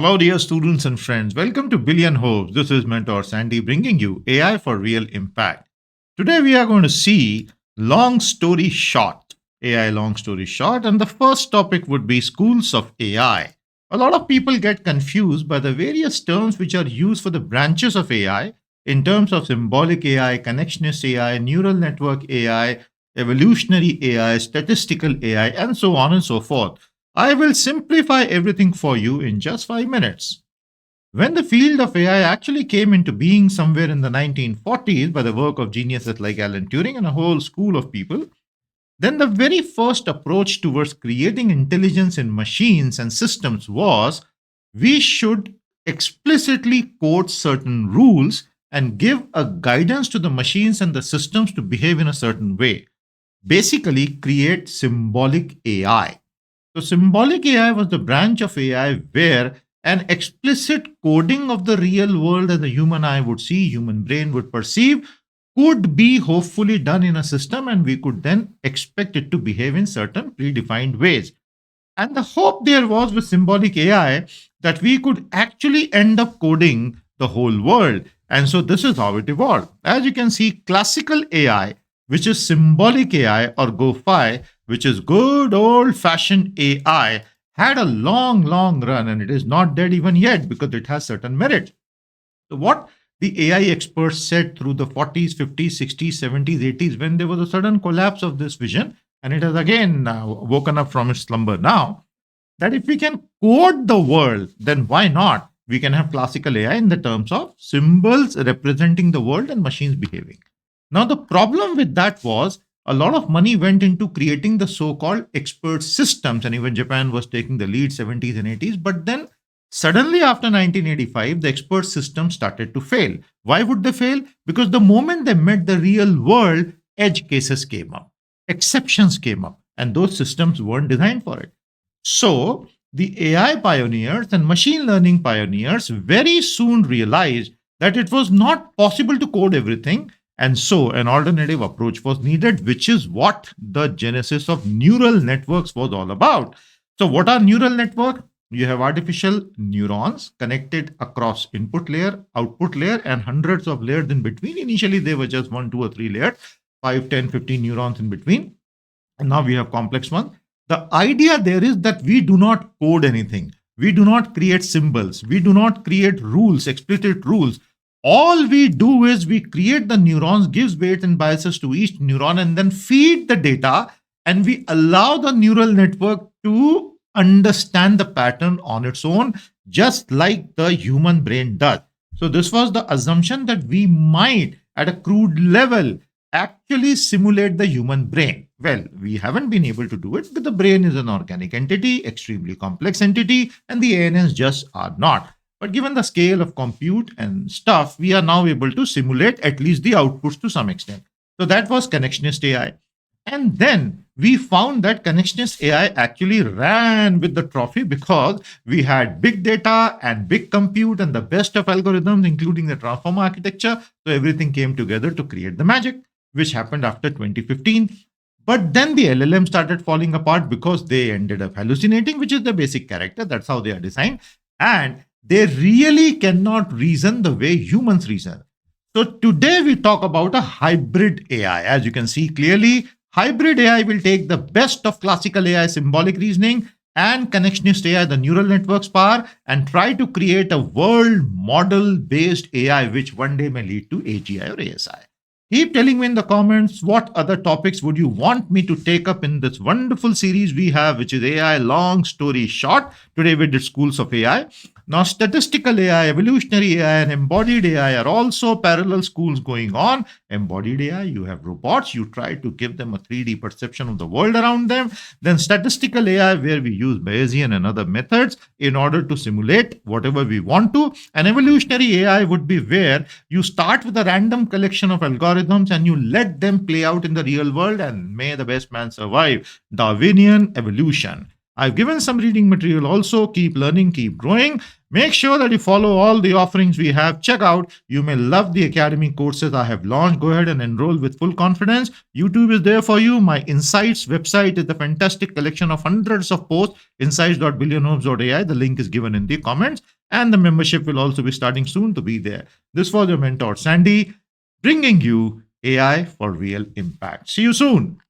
Hello, dear students and friends. Welcome to Billion Hopes. This is Mentor Sandy bringing you AI for real impact. Today, we are going to see long story short, AI long story short, and the first topic would be schools of AI. A lot of people get confused by the various terms which are used for the branches of AI in terms of symbolic AI, connectionist AI, neural network AI, evolutionary AI, statistical AI, and so on and so forth. I will simplify everything for you in just 5 minutes. When the field of AI actually came into being somewhere in the 1940s by the work of geniuses like Alan Turing and a whole school of people, then the very first approach towards creating intelligence in machines and systems was we should explicitly quote certain rules and give a guidance to the machines and the systems to behave in a certain way. Basically, create symbolic AI. So, symbolic AI was the branch of AI where an explicit coding of the real world that the human eye would see, human brain would perceive, could be hopefully done in a system, and we could then expect it to behave in certain predefined ways. And the hope there was with symbolic AI that we could actually end up coding the whole world. And so this is how it evolved. As you can see, classical AI, which is symbolic AI, or GoFi, which is good old fashioned AI, had a long, long run, and it is not dead even yet because it has certain merit. So what the AI experts said through the 40s, 50s, 60s, 70s, 80s, when there was a sudden collapse of this vision, and it has again woken up from its slumber now, that if we can code the world, then why not? We can have classical AI in the terms of symbols representing the world and machines behaving. Now, the problem with that was a lot of money went into creating the so called expert systems, and even Japan was taking the lead 70s and 80s. But then suddenly, after 1985, the expert system started to fail. Why would they fail? Because the moment they met the real world, edge cases came up, exceptions came up, and those systems weren't designed for it. So, the AI pioneers and machine learning pioneers very soon realized that it was not possible to code everything. And so, an alternative approach was needed, which is what the genesis of neural networks was all about. So, what are neural networks? You have artificial neurons connected across input layer, output layer, and hundreds of layers in between. Initially, they were just 1, 2, or 3 layers, 5, 10, 15 neurons in between. And now we have complex ones. The idea there is that we do not code anything. We do not create symbols. We do not create rules, explicit rules. All we do is we create the neurons, gives weights and biases to each neuron, and then feed the data, and we allow the neural network to understand the pattern on its own, just like the human brain does. So this was the assumption that we might, at a crude level, actually simulate the human brain. Well, we haven't been able to do it because the brain is an organic entity, extremely complex entity, and the ANNs just are not. But given the scale of compute and stuff, we are now able to simulate at least the outputs to some extent. So that was Connectionist AI. And then we found that Connectionist AI actually ran with the trophy because we had big data and big compute and the best of algorithms, including the transformer architecture. So everything came together to create the magic, which happened after 2015. But then the LLM started falling apart because they ended up hallucinating, which is the basic character. That's how they are designed. And they really cannot reason the way humans reason. So today we talk about a hybrid AI. As you can see clearly, hybrid AI will take the best of classical AI symbolic reasoning and connectionist AI, the neural networks power, and try to create a world model based AI, which one day may lead to AGI or ASI. Keep telling me in the comments what other topics would you want me to take up in this wonderful series we have, which is AI long story short. Today we did schools of AI. Now, statistical AI, evolutionary AI, and embodied AI are also parallel schools going on. Embodied AI, you have robots, you try to give them a 3D perception of the world around them. Then statistical AI, where we use Bayesian and other methods in order to simulate whatever we want to. And evolutionary AI would be where you start with a random collection of algorithms and you let them play out in the real world, and may the best man survive. Darwinian evolution. I've given some reading material also. Keep learning, keep growing. Make sure that you follow all the offerings we have. Check out. You may love the academy courses I have launched. Go ahead and enroll with full confidence. YouTube is there for you. My Insights website is a fantastic collection of hundreds of posts. Insights.billionhomes.ai. The link is given in the comments. And the membership will also be starting soon to be there. This was your mentor, Sandy, bringing you AI for real impact. See you soon.